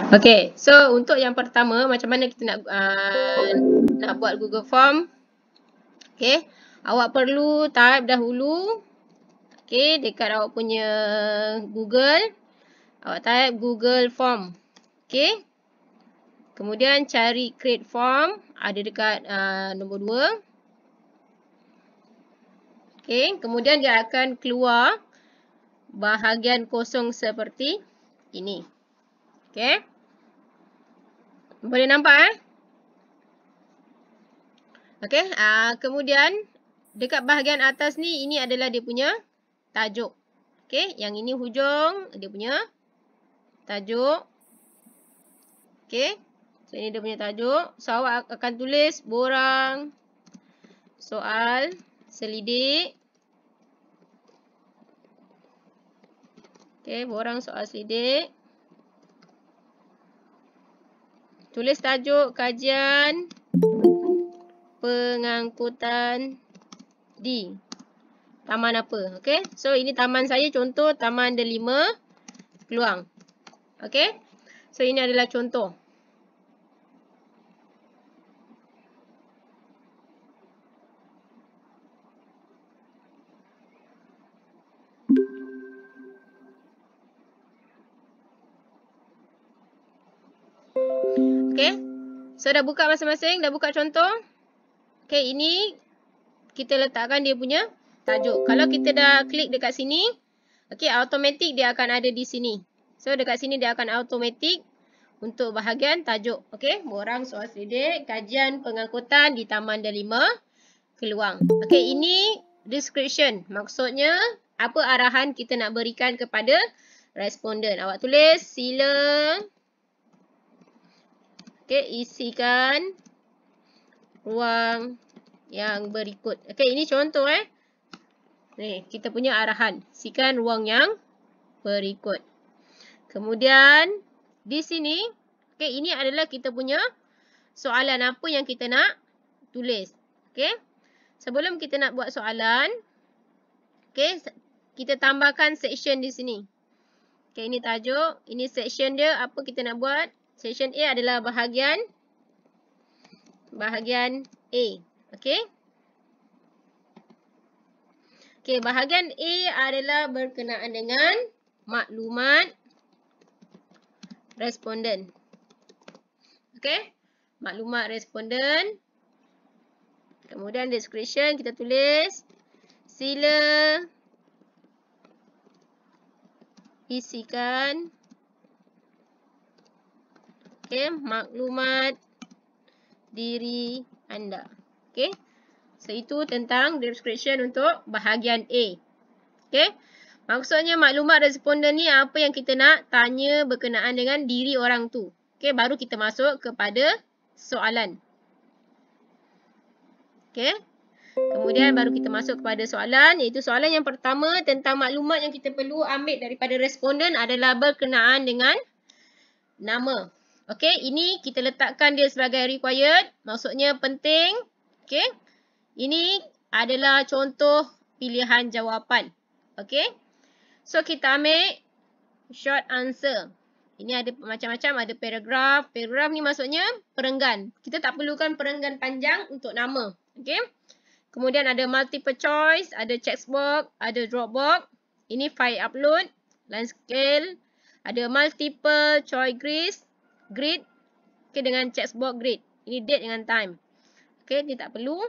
Okay, so untuk yang pertama, macam mana kita nak buat Google Form. Okay, awak perlu type dahulu. Okay, dekat awak punya Google, awak type Google Form. Okay, kemudian cari create form, ada dekat nombor 2. Okay, kemudian dia akan keluar bahagian kosong seperti ini. Okay, boleh nampak Okay, kemudian dekat bahagian atas ni, ini adalah dia punya tajuk. Okay, yang ini hujung, dia punya tajuk. Okay, so ini dia punya tajuk. So, awak akan tulis borang soal selidik. Okay, borang soal selidik. Tulis tajuk kajian pengangkutan di taman apa. Okay, so ini taman saya, contoh Taman Delima Keluang. Okay, so ini adalah contoh. Okay, so dah buka masing-masing, dah buka contoh. Okay, ini kita letakkan dia punya tajuk. Kalau kita dah klik dekat sini, okay, automatik dia akan ada di sini. So, dekat sini dia akan automatik untuk bahagian tajuk. Okay, borang soal selidik, kajian pengangkutan di Taman Delima Keluang. Okay, ini description. Maksudnya, apa arahan kita nak berikan kepada responden. Awak tulis, sila isikan ruang yang berikut. Okay, ini contoh Ni, kita punya arahan. Isikan ruang yang berikut. Kemudian, di sini, okay, ini adalah kita punya soalan apa yang kita nak tulis. Okay, sebelum kita nak buat soalan, okay, kita tambahkan section di sini. Okay, ini tajuk. Ini section dia, apa kita nak buat. Section A adalah bahagian A. Okay. Okay, bahagian A adalah berkenaan dengan maklumat responden. Okay, maklumat responden. Kemudian description kita tulis, sila isikan maklumat diri anda. Okay, so itu tentang description untuk bahagian A. Okay, maksudnya maklumat responden ni apa yang kita nak tanya berkenaan dengan diri orang tu. Okay, baru kita masuk kepada soalan. Okay, kemudian baru kita masuk kepada soalan, iaitu soalan yang pertama tentang maklumat yang kita perlu ambil daripada responden adalah berkenaan dengan nama. Okay, ini kita letakkan dia sebagai required, maksudnya penting. Okay, ini adalah contoh pilihan jawapan. Okay, so kita ambil short answer. Ini ada macam-macam, ada paragraf. Paragraf ni maksudnya perenggan. Kita tak perlukan perenggan panjang untuk nama. Okay, kemudian ada multiple choice, ada checkbox, ada dropbox. Ini file upload, line scale, ada multiple choice grid, okay, dengan checkbox grid. Ini date dengan time. Okay, dia tak perlu.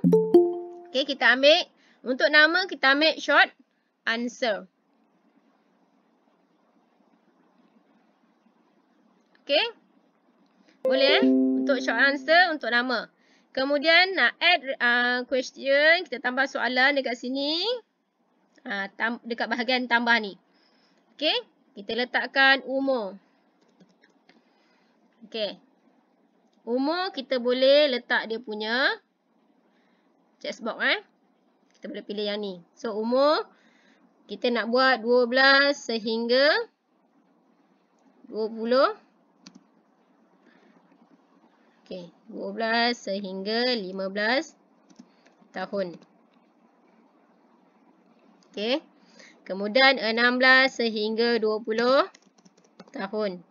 Okay, kita ambil, untuk nama kita ambil short answer. Okay, boleh untuk short answer, untuk nama. Kemudian nak add question, kita tambah soalan dekat sini. Dekat bahagian tambah ni. Okay, kita letakkan umur. Okay, umur kita boleh letak dia punya checkbox kita boleh pilih yang ni. So umur kita nak buat 12 sehingga 20. Okay, 12 sehingga 15 tahun. Okay, kemudian 16 sehingga 20 tahun.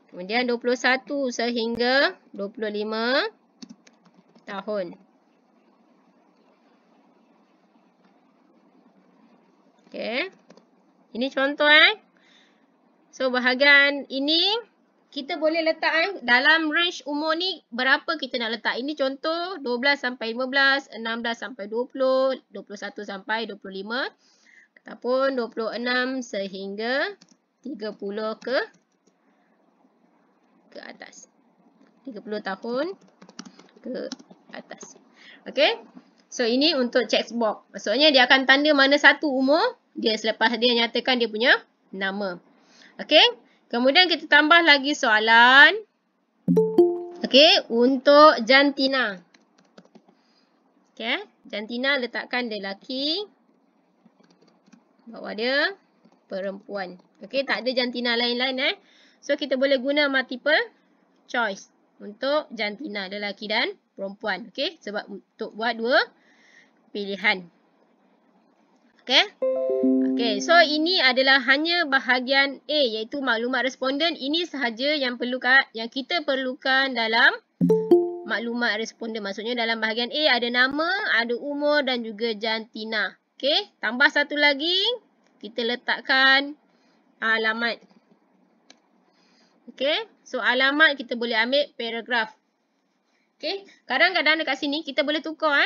Kemudian 21 sehingga 25 tahun. Okey. Ini contoh So bahagian ini kita boleh letak dalam range umur ni berapa kita nak letak. Ini contoh 12 sampai 15, 16 sampai 20, 21 sampai 25 ataupun 26 sehingga 30 ke atas. 30 tahun ke atas. Okey. So ini untuk checkbox. Maksudnya dia akan tanda mana satu umur dia selepas dia nyatakan dia punya nama. Okey. Kemudian kita tambah lagi soalan. Okey, untuk jantina. Okey, jantina letakkan dia lelaki. Bawah dia perempuan. Okey, tak ada jantina lain-lain So kita boleh guna multiple choice untuk jantina lelaki dan perempuan. Okey, sebab untuk buat dua pilihan. Okey. Okey, so ini adalah hanya bahagian A iaitu maklumat responden. Ini sahaja yang kita perlukan dalam maklumat responden. Maksudnya dalam bahagian A ada nama, ada umur dan juga jantina. Okey, tambah satu lagi kita letakkan alamat. Okey, so alamat kita boleh ambil paragraf. Okey, kadang-kadang dekat sini kita boleh tukar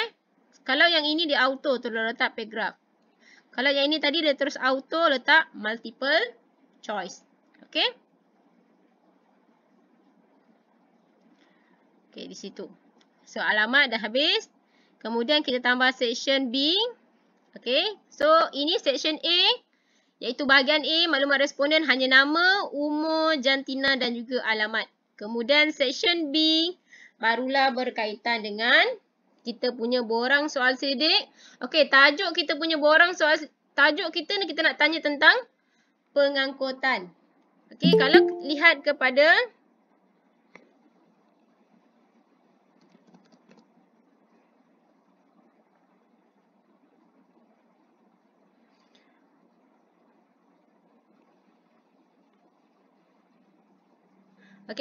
Kalau yang ini dia auto terus letak paragraf. Kalau yang ini tadi dia terus auto letak multiple choice. Okey? Okey, di situ. So alamat dah habis. Kemudian kita tambah section B. Okey, so ini section A iaitu bahagian A maklumat responden hanya nama, umur, jantina dan juga alamat. Kemudian section B barulah berkaitan dengan kita punya borang soal selidik. Okey, tajuk kita punya borang soal tajuk kita ni kita nak tanya tentang pengangkutan. Okey, kalau lihat kepada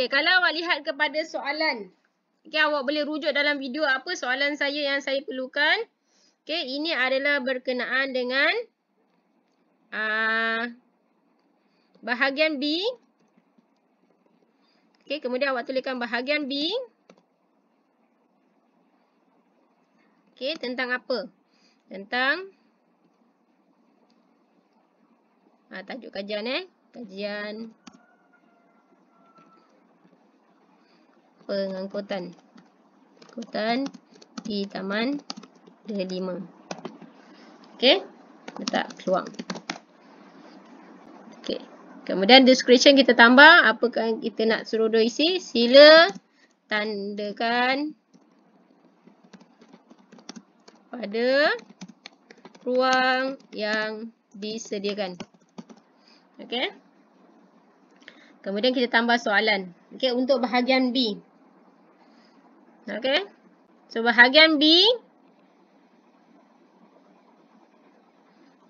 kalau awak lihat kepada soalan. Okey, awak boleh rujuk dalam video apa soalan saya yang saya perlukan. Okey, ini adalah berkenaan dengan bahagian B. Okey, kemudian awak tuliskan bahagian B. Okey, tentang apa? Tentang tajuk kajian kajian pengangkutan. Pengangkutan di Taman Delima. Okey, letak keluar. Okey. Kemudian description kita tambah apakah kita nak suruh dia isi. Sila tandakan pada ruang yang disediakan. Okey. Kemudian kita tambah soalan. Okey, untuk bahagian B. Okey. So bahagian B.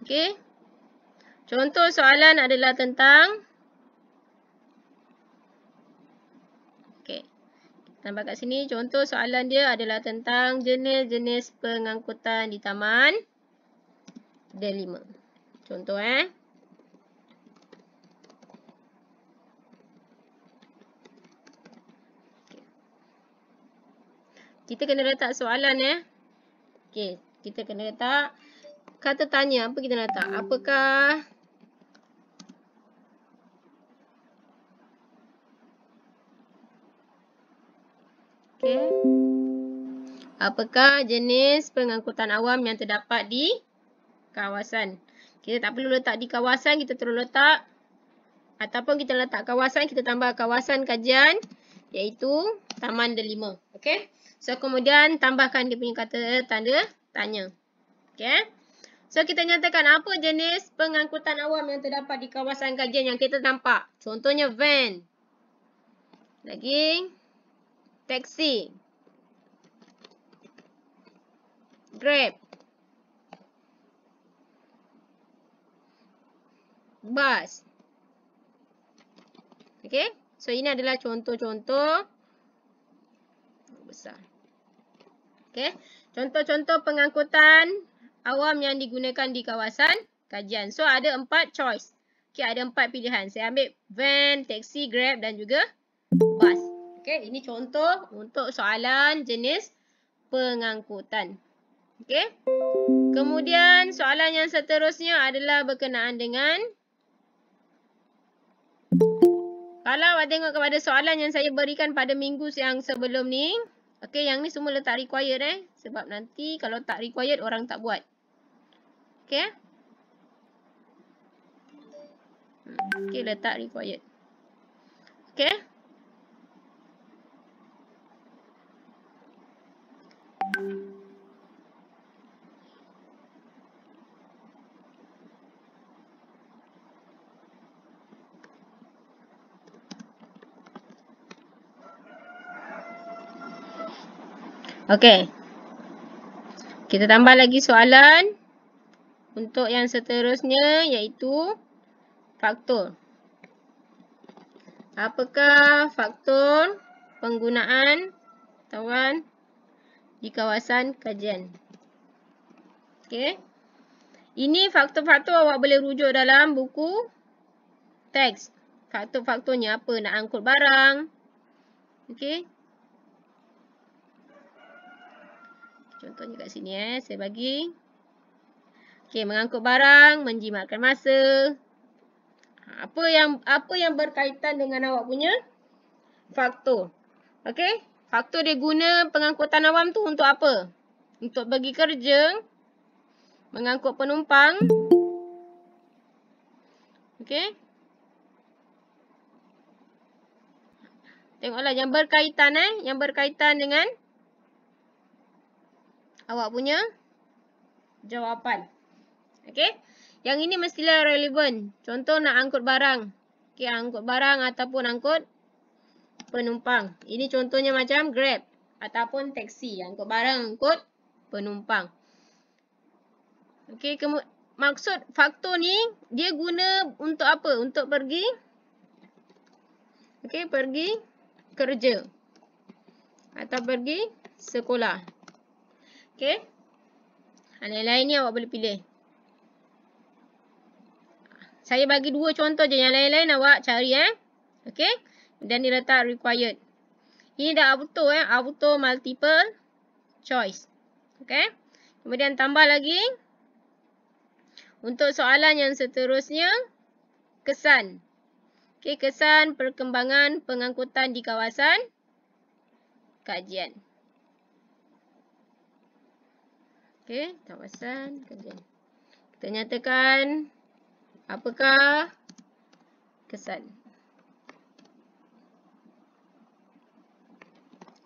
Okey. Contoh soalan adalah tentang tambah kat sini. Contoh soalan dia adalah tentang jenis-jenis pengangkutan di Taman Delima. Contoh Kita kena letak soalan Okey, kita kena letak kata tanya. Apa kita letak? Apakah apakah jenis pengangkutan awam yang terdapat di kawasan? Kita tak perlu letak di kawasan, kita terus letak ataupun kita letak kawasan, kita tambah kawasan kajian iaitu Taman Delima. Okey. So kemudian tambahkan dia punya kata tanda tanya. Okey. So kita nyatakan apa jenis pengangkutan awam yang terdapat di kawasan kajian yang kita nampak. Contohnya van. Lagi taksi. Grab. Bus. Okey. So, ini adalah contoh-contoh besar. Okay. Contoh-contoh pengangkutan awam yang digunakan di kawasan kajian. So, ada 4 choice. Okay, ada 4 pilihan. Saya ambil van, taxi, grab dan juga bus. Okay, ini contoh untuk soalan jenis pengangkutan. Okay. Kemudian, soalan yang seterusnya adalah berkenaan dengan, kalau awak tengok kepada soalan yang saya berikan pada minggu yang sebelum ni, okay, yang ni semua letak required sebab nanti kalau tak required orang tak buat. Okay. Okay, letak required. Okay. Okay. Kita tambah lagi soalan untuk yang seterusnya iaitu faktor. Apakah faktor penggunaan tawan di kawasan kajian? Okay. Ini faktor-faktor awak boleh rujuk dalam buku teks. Faktor-faktornya apa? Nak angkut barang. Okay. Contohnya kat sini saya bagi. Okay, mengangkut barang, menjimatkan masa. Apa yang berkaitan dengan awak punya faktor. Okay. Faktor dia guna pengangkutan awam tu untuk apa? Untuk pergi kerja, mengangkut penumpang. Okay. Tengoklah yang berkaitan yang berkaitan dengan awak punya jawapan. Okay. Yang ini mestilah relevan. Contoh nak angkut barang. Okay, angkut barang ataupun angkut penumpang. Ini contohnya macam Grab ataupun taksi. Angkut barang, angkut penumpang. Okay, maksud faktor ni dia guna untuk apa? Untuk pergi. Okay, pergi kerja. Atau pergi sekolah. Okay. Lain-lain ni awak boleh pilih. Saya bagi 2 contoh je. Yang lain-lain awak cari Okay. Dan dia letak required. Ini dah auto auto multiple choice. Okay. Kemudian tambah lagi. Untuk soalan yang seterusnya. Kesan. Okay. Kesan perkembangan pengangkutan di kawasan kajian. Okay. Kawasan kajian. Kita nyatakan. Apakah kesan?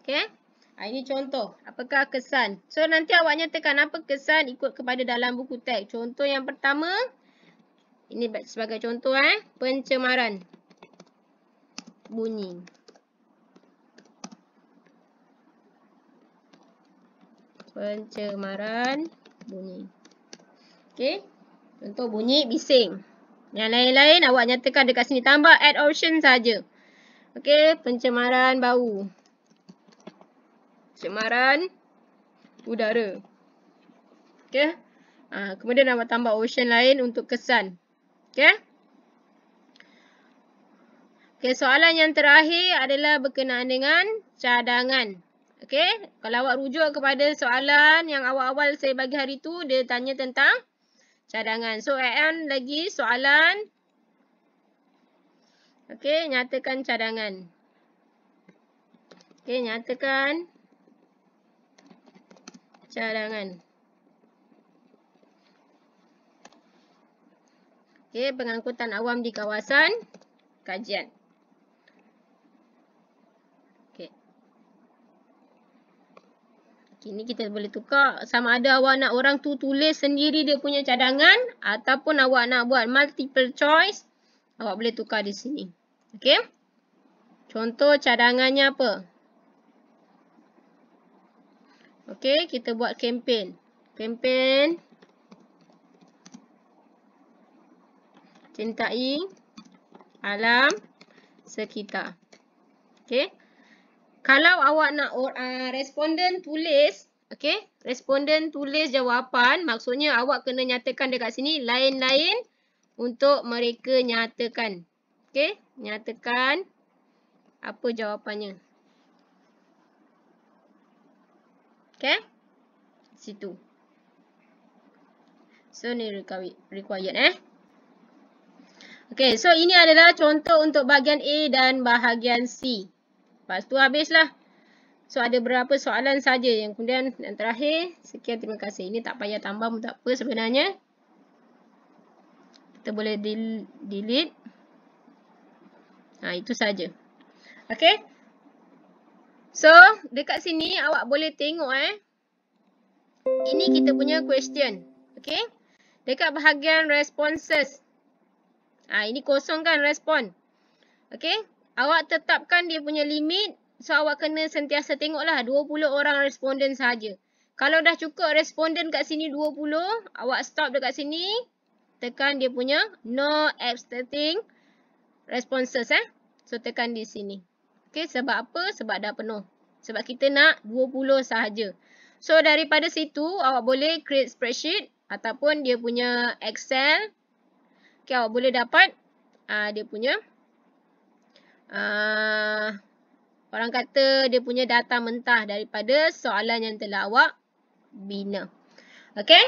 Okay. Ini contoh. Apakah kesan? So, nanti awak nyatakan apa kesan ikut kepada dalam buku teks. Contoh yang pertama. Ini sebagai contoh pencemaran bunyi. Pencemaran bunyi. Okay. Contoh bunyi bising. Yang lain-lain awak nyatakan dekat sini. Tambah add option saja. Okey, pencemaran bau. Pencemaran udara. Okey. Kemudian awak tambah option lain untuk kesan. Okey. Okey, soalan yang terakhir adalah berkenaan dengan cadangan. Okey, kalau awak rujuk kepada soalan yang awal-awal saya bagi hari tu, dia tanya tentang cadangan. So, add lagi soalan. Okey, nyatakan cadangan. Okey, nyatakan cadangan. Okey, pengangkutan awam di kawasan kajian. Okey. Ini kita boleh tukar sama ada awak nak orang tu tulis sendiri dia punya cadangan ataupun awak nak buat multiple choice, awak boleh tukar di sini. Okey. Contoh cadangannya apa? Okey, kita buat kempen. Kempen cintai alam sekitar. Okay. Kalau awak nak responden tulis, okay, responden tulis jawapan, maksudnya awak kena nyatakan dekat sini lain-lain untuk mereka nyatakan. Okay, nyatakan apa jawapannya. Okay, situ. So, ni required Okay, so ini adalah contoh untuk bahagian A dan bahagian C. Lepas tu habislah. So, ada berapa soalan saja yang kemudian yang terakhir. Sekian, terima kasih. Ini tak payah tambah pun tak apa sebenarnya. Kita boleh delete. Itu saja. Okay. So, dekat sini awak boleh tengok ini kita punya question. Okay. Dekat bahagian responses. Ini kosong kan respon. Okay. Awak tetapkan dia punya limit. So, awak kena sentiasa tengoklah 20 orang responden saja. Kalau dah cukup responden kat sini 20, awak stop dekat sini. Tekan dia punya no accepting responses. So, tekan di sini. Okay, sebab apa? Sebab dah penuh. Sebab kita nak 20 sahaja. So, daripada situ, awak boleh create spreadsheet ataupun dia punya Excel. Okay, awak boleh dapat dia punya orang kata dia punya data mentah daripada soalan yang telah awak bina. Okay?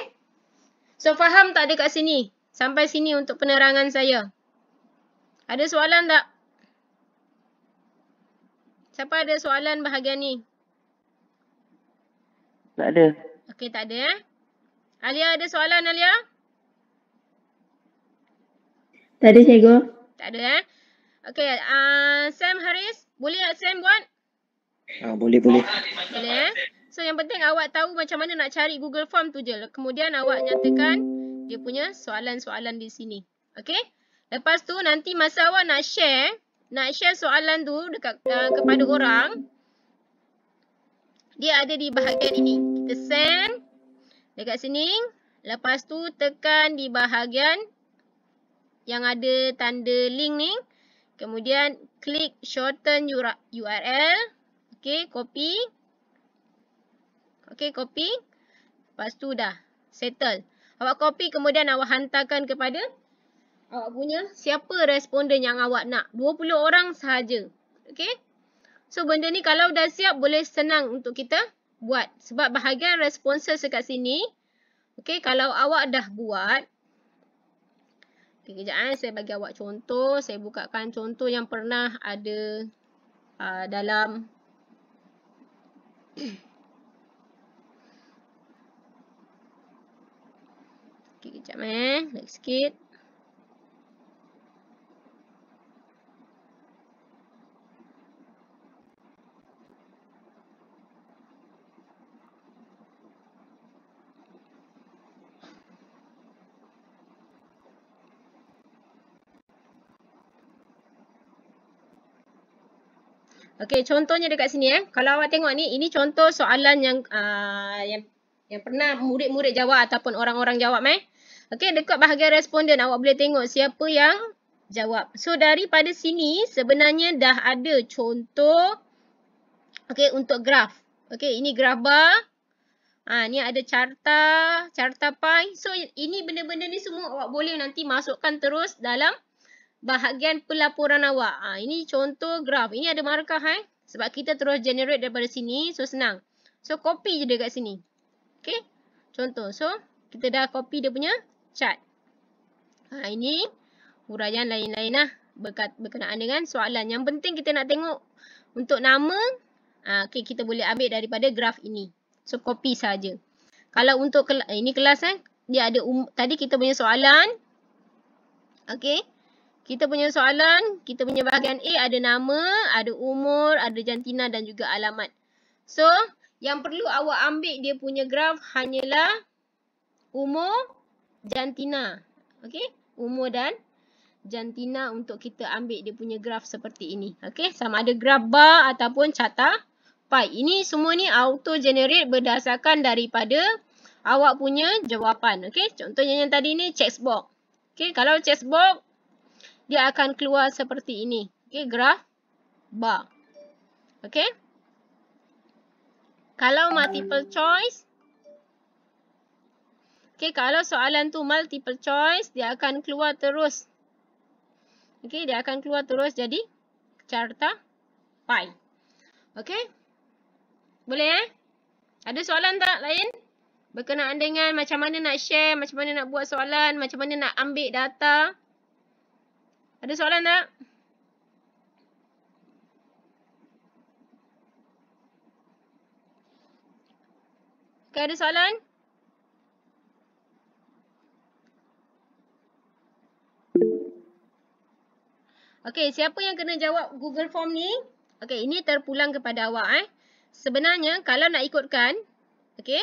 So, faham tak dekat sini? Sampai sini untuk penerangan saya. Ada soalan tak? Siapa ada soalan bahagian ni? Tak ada. Okay, tak ada Alia ada soalan, Alia? Tak ada, cikgu. Tak ada Okay, Sam Haris, boleh tak Sam buat? Boleh. Boleh So, yang penting awak tahu macam mana nak cari Google Form tu je. Kemudian awak nyatakan dia punya soalan-soalan di sini. Okay? Lepas tu nanti masa awak nak share soalan tu dekat kepada orang, dia ada di bahagian ini. Kita send dekat sini. Lepas tu tekan di bahagian yang ada tanda link ni. Kemudian klik shorten URL. Okay, copy. Okay, copy. Lepas tu dah settle. Awak copy kemudian awak hantarkan kepada awak punya siapa responden yang awak nak. 20 orang sahaja. Okay. So, benda ni kalau dah siap boleh senang untuk kita buat. Sebab bahagian responses dekat sini. Okay, kalau awak dah buat. Okay, kejap saya bagi awak contoh. Saya bukakan contoh yang pernah ada dalam okay, kejap next sikit. Okey, contohnya dekat sini Kalau awak tengok ni, ini contoh soalan yang pernah murid-murid jawab ataupun orang-orang jawab Okey, dekat bahagian responden awak boleh tengok siapa yang jawab. So, daripada sini sebenarnya dah ada contoh untuk graf. Okey, ini graf bar. Ni ada carta pie. So, ini benda-benda ni semua awak boleh nanti masukkan terus dalam bahagian pelaporan awak. Ini contoh graf. Ini ada markah sebab kita terus generate daripada sini. So, senang. So, copy je dekat sini. Okay. Contoh. So, kita dah copy dia punya chart. Ini huraian lain-lain berkenaan dengan soalan. Yang penting kita nak tengok untuk nama. Okay, kita boleh ambil daripada graf ini. So, copy saja. Kalau untuk ini kelas dia ada tadi kita punya soalan. Okay. Kita punya soalan, kita punya bahagian A ada nama, ada umur, ada jantina dan juga alamat. So, yang perlu awak ambil dia punya graf hanyalah umur, jantina. Okay, umur dan jantina untuk kita ambil dia punya graf seperti ini. Okay, sama ada graf bar ataupun carta pie. Ini semua ni auto generate berdasarkan daripada awak punya jawapan. Okay, contohnya yang tadi ni check box. Okay, kalau check box dia akan keluar seperti ini. Okay, graf bar. Okay. Kalau multiple choice, okay, kalau soalan tu multiple choice, dia akan keluar terus. Okay, dia akan keluar terus jadi carta pi. Okay. Boleh Ada soalan tak lain? Berkenaan dengan macam mana nak share, macam mana nak buat soalan, macam mana nak ambil data. Ada soalan tak? Okay, ada soalan? Okay, siapa yang kena jawab Google Form ni? Okay, ini terpulang kepada awak. Sebenarnya, kalau nak ikutkan, okay,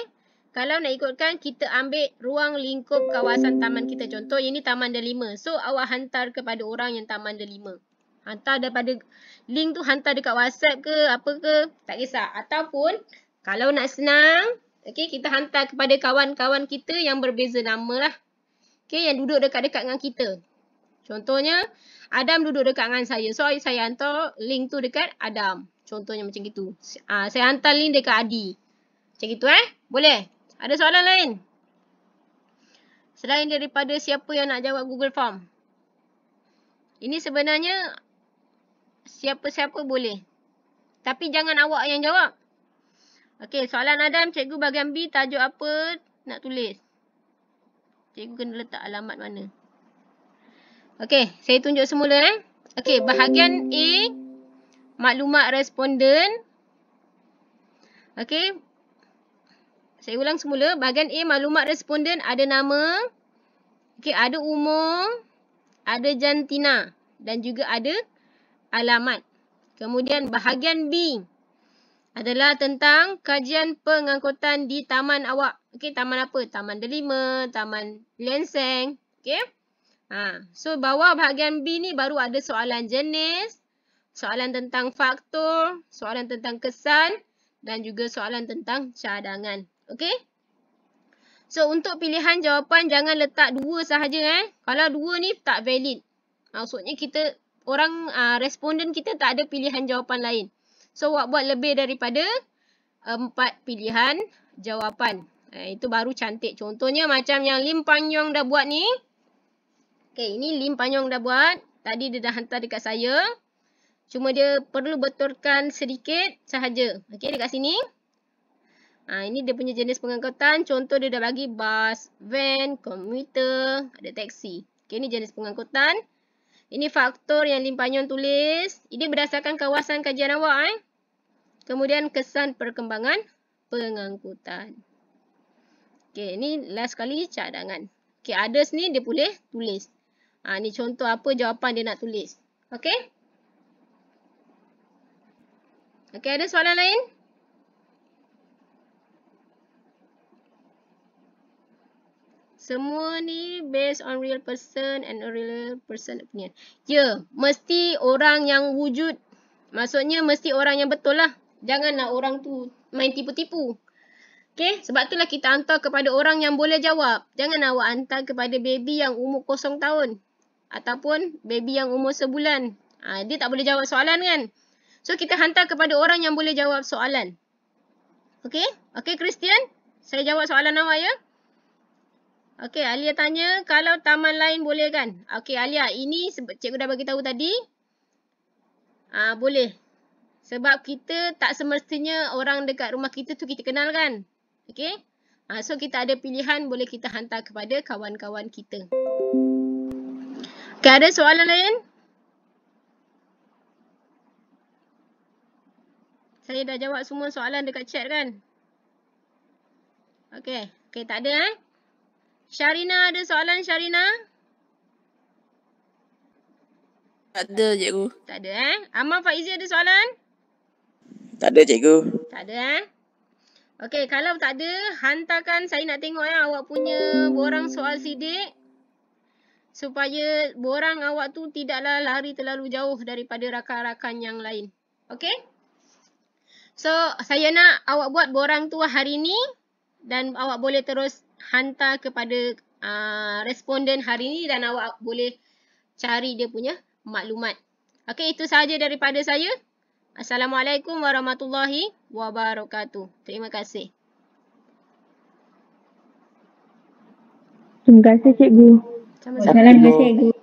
kalau nak ikutkan, kita ambil ruang lingkup kawasan taman kita. Contoh, ini Taman Delima. So, awak hantar kepada orang yang Taman Delima. Hantar daripada link tu, hantar dekat WhatsApp ke, apa ke, tak kisah. Ataupun, kalau nak senang, okay, kita hantar kepada kawan-kawan kita yang berbeza nama lah. Okay, yang duduk dekat-dekat dengan kita. Contohnya, Adam duduk dekat dengan saya. So, saya hantar link tu dekat Adam. Contohnya macam gitu. Saya hantar link dekat Adi. Macam gitu Boleh? Ada soalan lain? Selain daripada siapa yang nak jawab Google Form. Ini sebenarnya siapa-siapa boleh. Tapi jangan awak yang jawab. Okey, soalan Adam, cikgu bahagian B tajuk apa nak tulis? Cikgu kena letak alamat mana? Okey, saya tunjuk semula Okey, bahagian A, maklumat responden. Okey. Saya ulang semula. Bahagian A, maklumat responden ada nama. Okey, ada umur, ada jantina dan juga ada alamat. Kemudian bahagian B adalah tentang kajian pengangkutan di taman awak. Okey, taman apa? Taman Delima, Taman Lenseng. Okey. So bawah bahagian B ni baru ada soalan jenis, soalan tentang faktor, soalan tentang kesan dan juga soalan tentang cadangan. Okey? So untuk pilihan jawapan jangan letak 2 sahaja Kalau 2 ni tak valid. Maksudnya kita responden kita tak ada pilihan jawapan lain. So awak buat lebih daripada 4 pilihan jawapan. Itu baru cantik. Contohnya macam yang Lim Panyong dah buat ni. Okay, ini Lim Panyong dah buat. Tadi dia dah hantar dekat saya. Cuma dia perlu betulkan sedikit sahaja. Okay, dekat sini. Ini dia punya jenis pengangkutan. Contoh dia dah bagi bas, van, komuter, ada taksi. Okay, ini jenis pengangkutan. Ini faktor yang Lim Panyong tulis. Ini berdasarkan kawasan kajian awak. Kemudian kesan perkembangan pengangkutan. Okay, ini last kali cadangan. Okay, others ni dia boleh tulis. Ni contoh apa jawapan dia nak tulis. Okay? Okay, ada soalan lain? Semua ni based on real person and a real person opinion. Ya, mesti orang yang wujud. Maksudnya mesti orang yang betul lah. Janganlah orang tu main tipu-tipu. Okay, sebab itulah kita hantar kepada orang yang boleh jawab. Jangan awak hantar kepada baby yang umur 0 tahun. Ataupun baby yang umur sebulan. Dia tak boleh jawab soalan kan. So, kita hantar kepada orang yang boleh jawab soalan. Okay? Okay, Christian? Saya jawab soalan awak ya. Okay, Alia tanya kalau taman lain boleh kan? Okay, Alia. Ini cikgu dah bagi tahu tadi. Boleh. Sebab kita tak semestinya orang dekat rumah kita tu kita kenal kan? Okay? So, kita ada pilihan boleh kita hantar kepada kawan-kawan kita. Okay, ada soalan lain? Saya dah jawab semua soalan dekat chat kan? Okay. Okay, tak ada Syarina ada soalan, Syarina? Tak ada, cikgu. Tak ada Amal Faizi ada soalan? Tak ada, cikgu. Tak ada Okay, kalau tak ada, hantarkan saya nak tengok awak punya borang soal sidik. Supaya borang awak tu tidaklah lari terlalu jauh daripada rakan-rakan yang lain. Okay? So, saya nak awak buat borang tu hari ni. Dan awak boleh terus hantar kepada responden hari ni. Dan awak boleh cari dia punya maklumat. Okay, itu sahaja daripada saya. Assalamualaikum warahmatullahi wabarakatuh. Terima kasih. Terima kasih, Cikgu. Sama-sama. Terima kasih, Cikgu.